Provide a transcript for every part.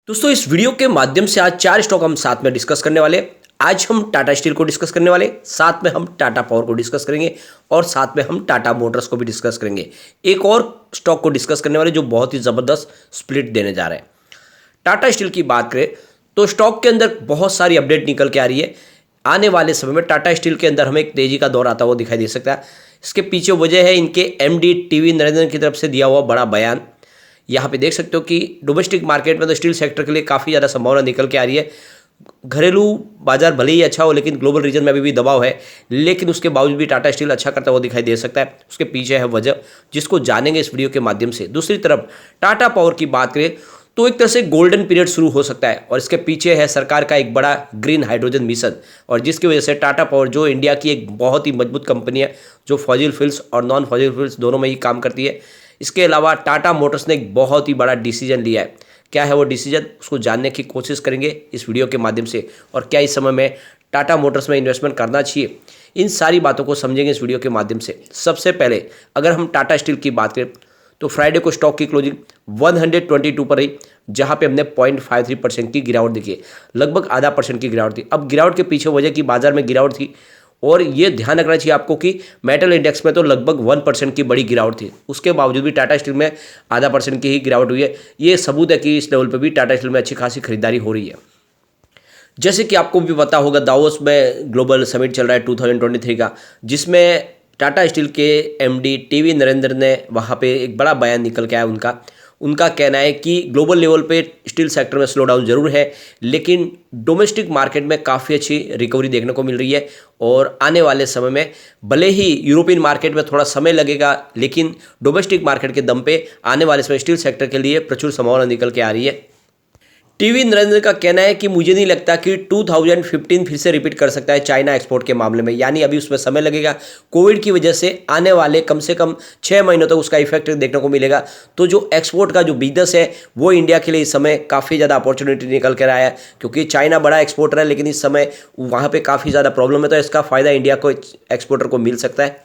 दोस्तों इस वीडियो के माध्यम से आज चार स्टॉक हम साथ में डिस्कस करने वाले। आज हम टाटा स्टील को डिस्कस करने वाले, साथ में हम टाटा पावर को डिस्कस करेंगे और साथ में हम टाटा मोटर्स को भी डिस्कस करेंगे। एक और स्टॉक को डिस्कस करने वाले जो बहुत ही ज़बरदस्त स्प्लिट देने जा रहे हैं। टाटा स्टील की बात करें तो स्टॉक के अंदर बहुत सारी अपडेट निकल के आ रही है। आने वाले समय में टाटा स्टील के अंदर हमें एक तेजी का दौर आता हुआ दिखाई दे सकता है। इसके पीछे वजह है इनके एमडी टीवी नरेंद्र की तरफ से दिया हुआ बड़ा बयान। यहाँ पे देख सकते हो कि डोमेस्टिक मार्केट में तो स्टील सेक्टर के लिए काफ़ी ज़्यादा संभावना निकल के आ रही है। घरेलू बाजार भले ही अच्छा हो लेकिन ग्लोबल रीजन में अभी भी दबाव है, लेकिन उसके बावजूद भी टाटा स्टील अच्छा करता हुआ दिखाई दे सकता है। उसके पीछे है वजह, जिसको जानेंगे इस वीडियो के माध्यम से। दूसरी तरफ टाटा पावर की बात करें तो एक तरह से गोल्डन पीरियड शुरू हो सकता है और इसके पीछे है सरकार का एक बड़ा ग्रीन हाइड्रोजन मिशन, और जिसकी वजह से टाटा पावर जो इंडिया की एक बहुत ही मजबूत कंपनी है जो फॉसिल फ्यूल्स और नॉन फॉसिल फ्यूल्स दोनों में ही काम करती है। इसके अलावा टाटा मोटर्स ने एक बहुत ही बड़ा डिसीजन लिया है। क्या है वो डिसीजन, उसको जानने की कोशिश करेंगे इस वीडियो के माध्यम से। और क्या इस समय में टाटा मोटर्स में इन्वेस्टमेंट करना चाहिए, इन सारी बातों को समझेंगे इस वीडियो के माध्यम से। सबसे पहले अगर हम टाटा स्टील की बात करें तो फ्राइडे को स्टॉक की क्लोजिंग 122 पर रही, जहां पे हमने 0.53% की गिरावट देखी है। लगभग आधा % की गिरावट थी। अब गिरावट के पीछे वजह की बाजार में गिरावट थी, और ये ध्यान रखना चाहिए आपको कि मेटल इंडेक्स में तो लगभग 1% की बड़ी गिरावट थी। उसके बावजूद भी टाटा स्टील में आधा % की ही गिरावट हुई है। ये सबूत है कि इस लेवल पे भी टाटा स्टील में अच्छी खासी खरीदारी हो रही है। जैसे कि आपको भी पता होगा, दावोस में ग्लोबल समिट चल रहा है 2023 का, जिसमें टाटा स्टील के एमडी टीवी नरेंद्र ने वहाँ पे एक बड़ा बयान निकल के आया उनका कहना है कि ग्लोबल लेवल पे स्टील सेक्टर में स्लो डाउन जरूर है, लेकिन डोमेस्टिक मार्केट में काफ़ी अच्छी रिकवरी देखने को मिल रही है। और आने वाले समय में भले ही यूरोपियन मार्केट में थोड़ा समय लगेगा, लेकिन डोमेस्टिक मार्केट के दम पे आने वाले समय स्टील सेक्टर के लिए प्रचुर संभावना निकल के आ रही है। टीवी नरेंद्र का कहना है कि मुझे नहीं लगता कि 2015 फिर से रिपीट कर सकता है चाइना एक्सपोर्ट के मामले में, यानी अभी उसमें समय लगेगा। कोविड की वजह से आने वाले कम से कम 6 महीनों तक उसका इफेक्ट देखने को मिलेगा। तो जो एक्सपोर्ट का जो बिजनेस है वो इंडिया के लिए इस समय काफ़ी ज़्यादा अपॉर्चुनिटी निकल कर आया है, क्योंकि चाइना बड़ा एक्सपोर्टर है लेकिन इस समय वहाँ पर काफ़ी ज़्यादा प्रॉब्लम है। तो इसका फ़ायदा इंडिया को एक्सपोर्टर को मिल सकता है।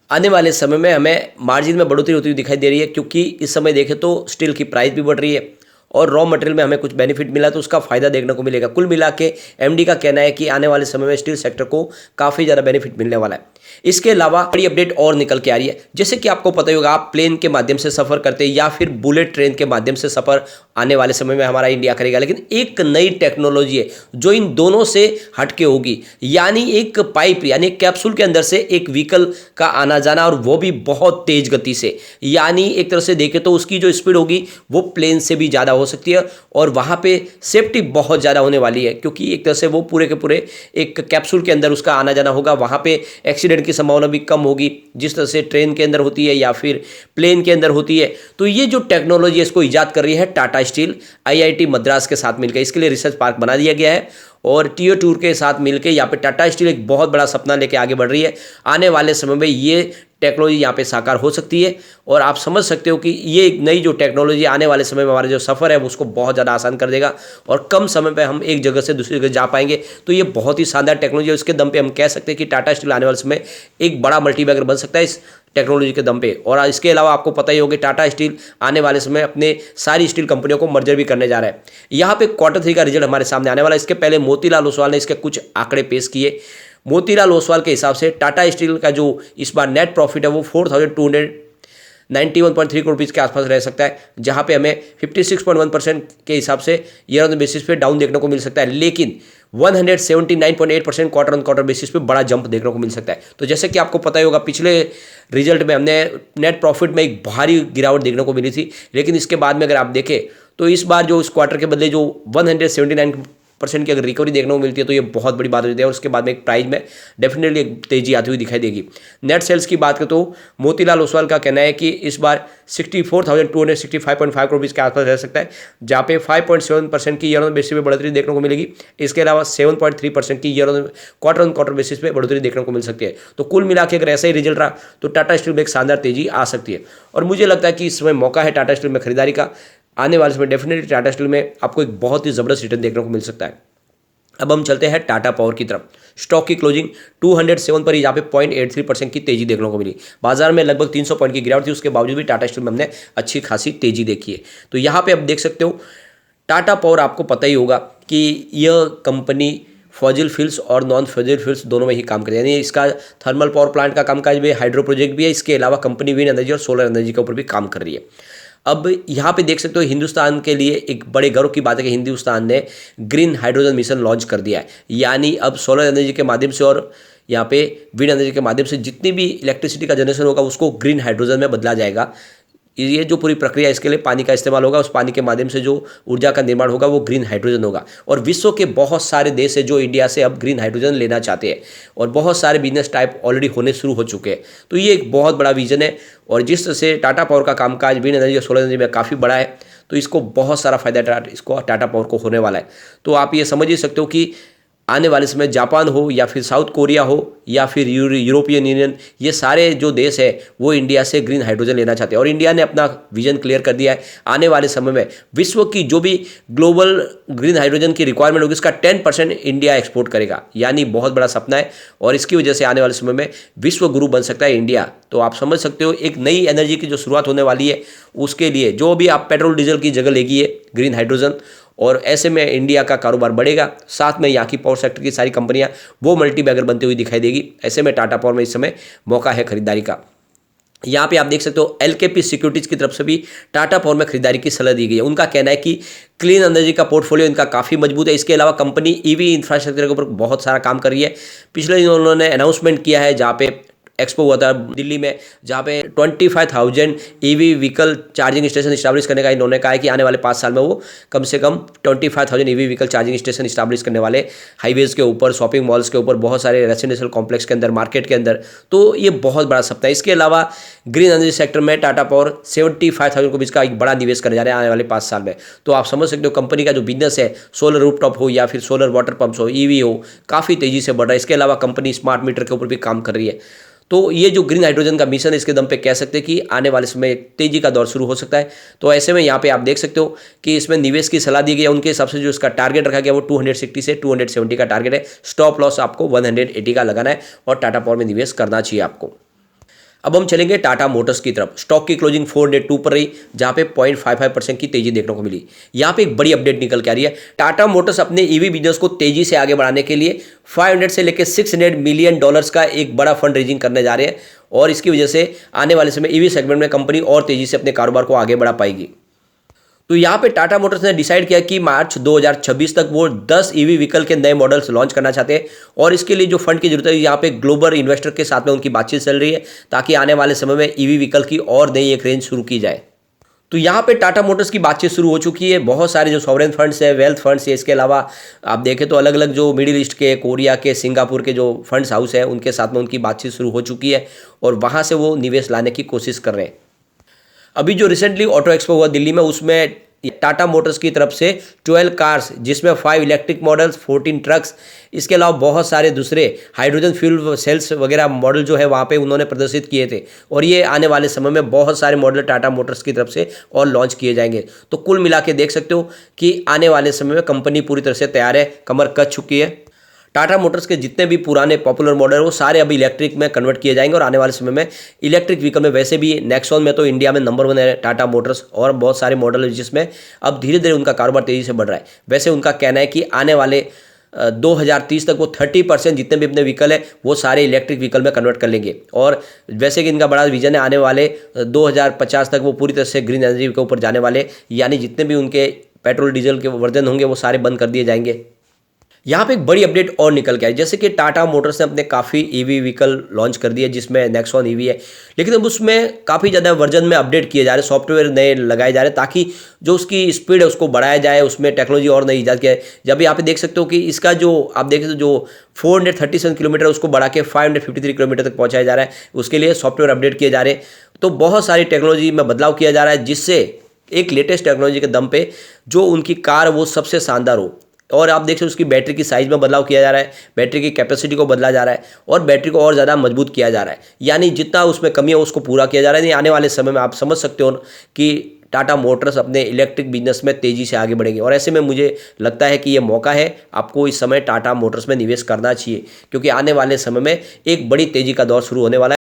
आने वाले समय में हमें मार्जिन में बढ़ोतरी होती हुई दिखाई दे रही है, क्योंकि इस समय देखें तो स्टील की प्राइस भी बढ़ रही है और रॉ मटेरियल में हमें कुछ बेनिफिट मिला, तो उसका फायदा देखने को मिलेगा। कुल मिला के एमडी का कहना है कि आने वाले समय में स्टील सेक्टर को काफ़ी ज़्यादा बेनिफिट मिलने वाला है। इसके अलावा बड़ी अपडेट और निकल के आ रही है। जैसे कि आपको पता ही होगा, आप प्लेन के माध्यम से सफ़र करते हैं या फिर बुलेट ट्रेन के माध्यम से सफ़र आने वाले समय में हमारा इंडिया करेगा, लेकिन एक नई टेक्नोलॉजी है जो इन दोनों से हटके होगी, यानी एक पाइप यानी एक कैप्सूल के अंदर से एक व्हीकल का आना जाना, और वो भी बहुत तेज गति से। यानी एक तरह से देखें तो उसकी जो स्पीड होगी वो प्लेन से भी ज़्यादा हो सकती है, और वहाँ पे सेफ्टी बहुत ज़्यादा होने वाली है, क्योंकि एक तरह से वो पूरे के पूरे एक कैप्सूल के अंदर उसका आना जाना होगा। वहाँ पे एक्सीडेंट की संभावना भी कम होगी, जिस तरह से ट्रेन के अंदर होती है या फिर प्लेन के अंदर होती है। तो ये जो टेक्नोलॉजी है इसको ईजाद कर रही है टाटा स्टील आईआईटी मद्रास के साथ मिलकर। इसके लिए रिसर्च पार्क बना दिया गया है और टीओ टूर के साथ मिलकर यहाँ पे टाटा स्टील एक बहुत बड़ा सपना लेके आगे बढ़ रही है। आने वाले समय में ये टेक्नोलॉजी यहाँ पे साकार हो सकती है, और आप समझ सकते हो कि ये एक नई जो टेक्नोलॉजी आने वाले समय में हमारा जो सफ़र है उसको बहुत ज़्यादा आसान कर देगा, और कम समय पे हम एक जगह से दूसरी जगह जा पाएंगे। तो ये बहुत ही शानदार टेक्नोलॉजी है। इसके दम पे हम कह सकते हैं कि टाटा स्टील आने वाले समय एक बड़ा मल्टीबैगर बन सकता है इस टेक्नोलॉजी के दम पे। और इसके अलावा आपको पता ही होगा, टाटा स्टील आने वाले समय अपने सारी स्टील कंपनियों को मर्जर भी करने जा रहा है। यहाँ पे Q3 का रिजल्ट हमारे सामने आने वाला है। इसके पहले मोतीलाल ओसवाल ने इसके कुछ आंकड़े पेश किए। मोतीलाल ओसवाल के हिसाब से टाटा स्टील का जो इस बार नेट प्रॉफिट है वो 4,291.3 करोड़ रुपीज़ के आसपास रह सकता है, जहां पे हमें 56.1% के हिसाब से ईयर ऑन बेसिस पे डाउन देखने को मिल सकता है, लेकिन 179.8% क्वार्टर ऑन क्वार्टर बेसिस पे बड़ा जंप देखने को मिल सकता है। तो जैसे कि आपको पता ही होगा, पिछले रिजल्ट में हमने नेट प्रॉफिट में एक भारी गिरावट देखने को मिली थी, लेकिन इसके बाद में अगर आप देखें तो इस बार जो इस क्वार्टर के बदले जो 179% की अगर रिकवरी देखने को मिलती है तो ये बहुत बड़ी बात होती है, और उसके बाद में एक प्राइस में डेफिनेटली एक तेजी आती हुई दिखाई देगी। नेट सेल्स की बात करें तो मोतीलाल ओसवाल का कहना है कि इस बार 64,265.5 करोड़ रुपीज़ के आसपास रह सकता है, जहाँ पे 5.7% की ईयर ऑन बेसिस पे बढ़ोतरी देखने को मिलेगी। इसके अलावा 7.3% की year on quarter on quarter basis पे बढ़ोतरी देखने को मिल सकती है। तो कुल मिला के अगर ऐसा ही रिजल्ट रहा तो टाटा स्टील में एक शानदार तेजी आ सकती है, और मुझे लगता है कि इस समय मौका है टाटा स्टील में खरीदारी का। आने वाले समय डेफिनेटली टाटा स्टील में आपको एक बहुत ही ज़बरदस्त रिटर्न देखने को मिल सकता है। अब हम चलते हैं टाटा पावर की तरफ। स्टॉक की क्लोजिंग 207 पर ही, यहाँ पे 0.83% की तेजी देखने को मिली। बाजार में लगभग 300 पॉइंट की गिरावट थी, उसके बावजूद भी टाटा स्टील में हमने अच्छी खासी तेजी देखी है। तो यहाँ पे आप देख सकते हो टाटा पावर आपको पता ही होगा कि यह कंपनी फॉसिल फ्यूल्स और नॉन फॉसिल फ्यूल्स दोनों में ही काम करती है, यानी इसका थर्मल पावर प्लांट का कामकाज भी है, हाइड्रो प्रोजेक्ट भी है, इसके अलावा कंपनी विंड एनर्जी और सोलर एनर्जी के ऊपर भी काम कर रही है। अब यहाँ पे देख सकते हो हिंदुस्तान के लिए एक बड़े गर्व की बात है कि हिंदुस्तान ने ग्रीन हाइड्रोजन मिशन लॉन्च कर दिया है, यानी अब सोलर एनर्जी के माध्यम से और यहाँ पे विंड एनर्जी के माध्यम से जितनी भी इलेक्ट्रिसिटी का जनरेशन होगा उसको ग्रीन हाइड्रोजन में बदला जाएगा। ये जो पूरी प्रक्रिया, इसके लिए पानी का इस्तेमाल होगा, उस पानी के माध्यम से जो ऊर्जा का निर्माण होगा वो ग्रीन हाइड्रोजन होगा। और विश्व के बहुत सारे देश है जो इंडिया से अब ग्रीन हाइड्रोजन लेना चाहते हैं और बहुत सारे बिजनेस टाइप ऑलरेडी होने शुरू हो चुके हैं। तो ये एक बहुत बड़ा विजन है और जिस तरह से टाटा पावर का कामकाज विंड एनर्जी और सोलर एनर्जी में काफ़ी बड़ा है तो इसको बहुत सारा फायदा इसको टाटा पावर को होने वाला है। तो आप ये समझ ही सकते हो कि आने वाले समय जापान हो या फिर साउथ कोरिया हो या फिर यूरोपियन यूनियन, ये सारे जो देश है वो इंडिया से ग्रीन हाइड्रोजन लेना चाहते हैं और इंडिया ने अपना विजन क्लियर कर दिया है। आने वाले समय में विश्व की जो भी ग्लोबल ग्रीन हाइड्रोजन की रिक्वायरमेंट होगी इसका 10% इंडिया एक्सपोर्ट करेगा, यानी बहुत बड़ा सपना है और इसकी वजह से आने वाले समय में विश्व गुरु बन सकता है इंडिया। तो आप समझ सकते हो एक नई एनर्जी की जो शुरुआत होने वाली है उसके लिए जो भी आप पेट्रोल डीजल की जगह लेगी है ग्रीन हाइड्रोजन, और ऐसे में इंडिया का कारोबार बढ़ेगा, साथ में यहाँ की पावर सेक्टर की सारी कंपनियां वो मल्टी बैगर बनती हुई दिखाई देगी। ऐसे में टाटा पावर में इस समय मौका है खरीदारी का। यहाँ पे आप देख सकते हो एलकेपी सिक्योरिटीज की तरफ से भी टाटा पावर में खरीदारी की सलाह दी गई है। उनका कहना है कि क्लीन एनर्जी का पोर्टफोलियो इनका काफ़ी मजबूत है। इसके अलावा कंपनी ईवी इंफ्रास्ट्रक्चर के ऊपर बहुत सारा काम कर रही है। पिछले दिन उन्होंने अनाउंसमेंट किया है जहाँ पे एक्सपो हुआ था दिल्ली में, जहाँ पे 25,000 EV vehicle charging station establish करने का इन्होंने कहा है कि आने वाले 5 साल में वो कम से कम 25,000 EV vehicle charging station establish करने वाले, हाईवेज़ के ऊपर, शॉपिंग मॉल्स के ऊपर, बहुत सारे रेसिडेंशियल कॉम्प्लेक्स के अंदर, मार्केट के अंदर। तो ये बहुत बड़ा सपना है। इसके अलावा ग्रीन एनर्जी सेक्टर में टाटा पावर 75,000 को बीच का एक बड़ा निवेश करने जा रहे हैं आने वाले 5 साल में। तो आप समझ सकते हो कंपनी का जो बिजनेस है, सोलर रूफटॉप हो या फिर सोलर वाटर पंप्स हो, ईवी हो, काफ़ी तेज़ी से बढ़ रहा है। इसके अलावा कंपनी स्मार्ट मीटर के ऊपर भी काम कर रही है। तो ये जो ग्रीन हाइड्रोजन का मिशन है इसके दम पे कह सकते हैं कि आने वाले समय एक तेजी का दौर शुरू हो सकता है। तो ऐसे में यहाँ पे आप देख सकते हो कि इसमें निवेश की सलाह दी गई है। उनके हिसाब से जो इसका टारगेट रखा गया वो 260 से 270 का टारगेट है। स्टॉप लॉस आपको 180 का लगाना है और टाटा पावर में निवेश करना चाहिए आपको। अब हम चलेंगे टाटा मोटर्स की तरफ। स्टॉक की क्लोजिंग 402 पर रही, जहां पे 0.55% की तेजी देखने को मिली। यहां पे एक बड़ी अपडेट निकल के आ रही है। टाटा मोटर्स अपने ईवी बिजनेस को तेजी से आगे बढ़ाने के लिए 500 से लेकर $600 मिलियन का एक बड़ा फंड रेजिंग करने जा रहे हैं और इसकी वजह से आने वाले समय ईवी सेगमेंट में कंपनी और तेजी से अपने कारोबार को आगे बढ़ा पाएगी। तो यहाँ पे टाटा मोटर्स ने डिसाइड किया कि मार्च 2026 तक वो 10 ईवी व्हीकल के नए मॉडल्स लॉन्च करना चाहते हैं और इसके लिए जो फंड की जरूरत है यहाँ पे ग्लोबल इन्वेस्टर के साथ में उनकी बातचीत चल रही है ताकि आने वाले समय में ईवी व्हीकल की और नई एक रेंज शुरू की जाए। तो यहाँ पे टाटा मोटर्स की बातचीत शुरू हो चुकी है। बहुत सारे जो सॉवरेन फंड्स है, वेल्थ फंड्स है, इसके अलावा आप देखें तो अलग अलग जो मिडिल ईस्ट के, कोरिया के, सिंगापुर के जो फंड्स हाउस है उनके साथ में उनकी बातचीत शुरू हो चुकी है और वहाँ से वो निवेश लाने की कोशिश कर रहे हैं। अभी जो रिसेंटली ऑटो एक्सपो हुआ दिल्ली में उसमें टाटा मोटर्स की तरफ से 12 कार्स जिसमें 5 इलेक्ट्रिक मॉडल्स, 14 ट्रक्स, इसके अलावा बहुत सारे दूसरे हाइड्रोजन फ्यूल सेल्स वगैरह मॉडल जो है वहाँ पे उन्होंने प्रदर्शित किए थे और ये आने वाले समय में बहुत सारे मॉडल टाटा मोटर्स की तरफ से और लॉन्च किए जाएंगे। तो कुल मिला के देख सकते हो कि आने वाले समय में कंपनी पूरी तरह से तैयार है, कमर कस चुकी है। टाटा मोटर्स के जितने भी पुराने पॉपुलर मॉडल वो सारे अभी इलेक्ट्रिक में कन्वर्ट किए जाएंगे और आने वाले समय में इलेक्ट्रिक व्हीकल में वैसे भी नेक्सॉन में तो इंडिया में नंबर 1 है टाटा मोटर्स और बहुत सारे मॉडल जिसमें अब धीरे धीरे उनका कारोबार तेज़ी से बढ़ रहा है। वैसे उनका कहना है कि आने वाले 2030 तक वो 30% जितने भी अपने व्हीकल है वो सारे इलेक्ट्रिक व्हीकल में कन्वर्ट कर लेंगे और वैसे कि इनका बड़ा विजन है आने वाले 2050 तक वो पूरी तरह से ग्रीन एनर्जी के ऊपर जाने वाले, यानी जितने भी उनके पेट्रोल डीजल के वर्जन होंगे वो सारे बंद कर दिए जाएंगे। यहाँ पे एक बड़ी अपडेट और निकल के आई, जैसे कि टाटा मोटर्स ने अपने काफ़ी ईवी व्हीकल लॉन्च कर दिए जिसमें नेक्सॉन ईवी है, लेकिन अब उसमें काफ़ी ज़्यादा वर्जन में अपडेट किए जा रहे हैं, सॉफ्टवेयर नए लगाए जा रहे हैं ताकि जो उसकी स्पीड है उसको बढ़ाया जाए, उसमें टेक्नोलॉजी और नई ईजाद किया है। जब यहाँ पे देख सकते हो कि इसका जो आप देखें तो जो 437 किलोमीटर उसको बढ़ा के 553 किलोमीटर तक पहुँचाया जा रहा है, उसके लिए सॉफ्टवेयर अपडेट किए जा रहे हैं। तो बहुत सारी टेक्नोलॉजी में बदलाव किया जा रहा है जिससे एक लेटेस्ट टेक्नोलॉजी के दम पे जो उनकी कार वो सबसे शानदार हो। और आप देख सकते हो उसकी बैटरी की साइज़ में बदलाव किया जा रहा है, बैटरी की कैपेसिटी को बदला जा रहा है और बैटरी को और ज़्यादा मजबूत किया जा रहा है, यानी जितना उसमें कमी है उसको पूरा किया जा रहा है। आने वाले समय में आप समझ सकते हो कि टाटा मोटर्स अपने इलेक्ट्रिक बिजनेस में तेज़ी से आगे बढ़ेंगे और ऐसे में मुझे लगता है कि ये मौका है, आपको इस समय टाटा मोटर्स में निवेश करना चाहिए क्योंकि आने वाले समय में एक बड़ी तेज़ी का दौर शुरू होने वाला है।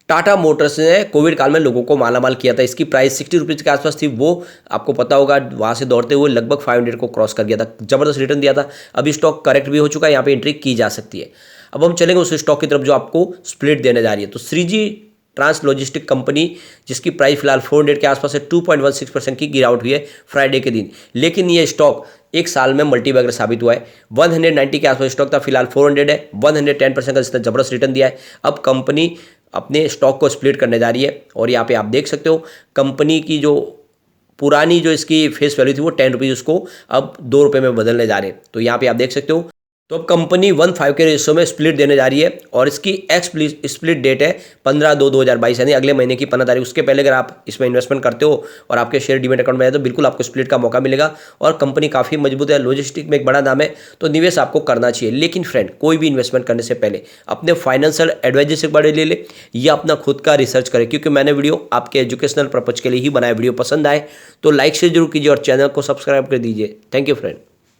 टाटा मोटर्स ने कोविड काल में लोगों को मालामाल किया था। इसकी प्राइस 60 रुपीज़ के आसपास थी, वो आपको पता होगा वहाँ से दौड़ते हुए लगभग 500 को क्रॉस कर गया था, ज़बरदस्त रिटर्न दिया था। अभी स्टॉक करेक्ट भी हो चुका है, यहाँ पे एंट्री की जा सकती है। अब हम चलेंगे उस स्टॉक की तरफ जो आपको स्प्लिट देने जा रही है। तो श्रीजी ट्रांस लॉजिस्टिक कंपनी, जिसकी प्राइस फिलहाल 400 के आसपास है, 2.16% की गिरावट हुई है फ्राइडे के दिन, लेकिन ये स्टॉक एक साल में मल्टीबैगर साबित हुआ है। 190 के आसपास स्टॉक था, फिलहाल 400 है, 110% का इसने जबरदस्त रिटर्न दिया है। अब कंपनी अपने स्टॉक को स्प्लिट करने जा रही है और यहाँ पे आप देख सकते हो कंपनी की जो पुरानी जो इसकी फेस वैल्यू थी वो 10 रुपीज़, उसको अब 2 रुपये में बदलने जा रहे हैं। तो यहाँ पे आप देख सकते हो, तो अब कंपनी 1/5 के रेशो में स्प्लिट देने जा रही है और इसकी स्प्लिट डेट है 15/2/2022, यानी अगले महीने की 15 तारीख। उसके पहले अगर आप इसमें इन्वेस्टमेंट करते हो और आपके शेयर डीमैट अकाउंट में है तो बिल्कुल आपको स्प्लिट का मौका मिलेगा। और कंपनी काफ़ी मजबूत है, लॉजिस्टिक में एक बड़ा नाम है, तो निवेश आपको करना चाहिए। लेकिन फ्रेंड, कोई भी इन्वेस्टमेंट करने से पहले अपने फाइनेंशियल एडवाइजर से बड़े ले ले या अपना खुद का रिसर्च करें, क्योंकि मैंने वीडियो आपके एजुकेशनल पर्पज के लिए ही बनाया। वीडियो पसंद आए तो लाइक शेयर जरूर कीजिए और चैनल को सब्सक्राइब कर दीजिए। Thank you friend.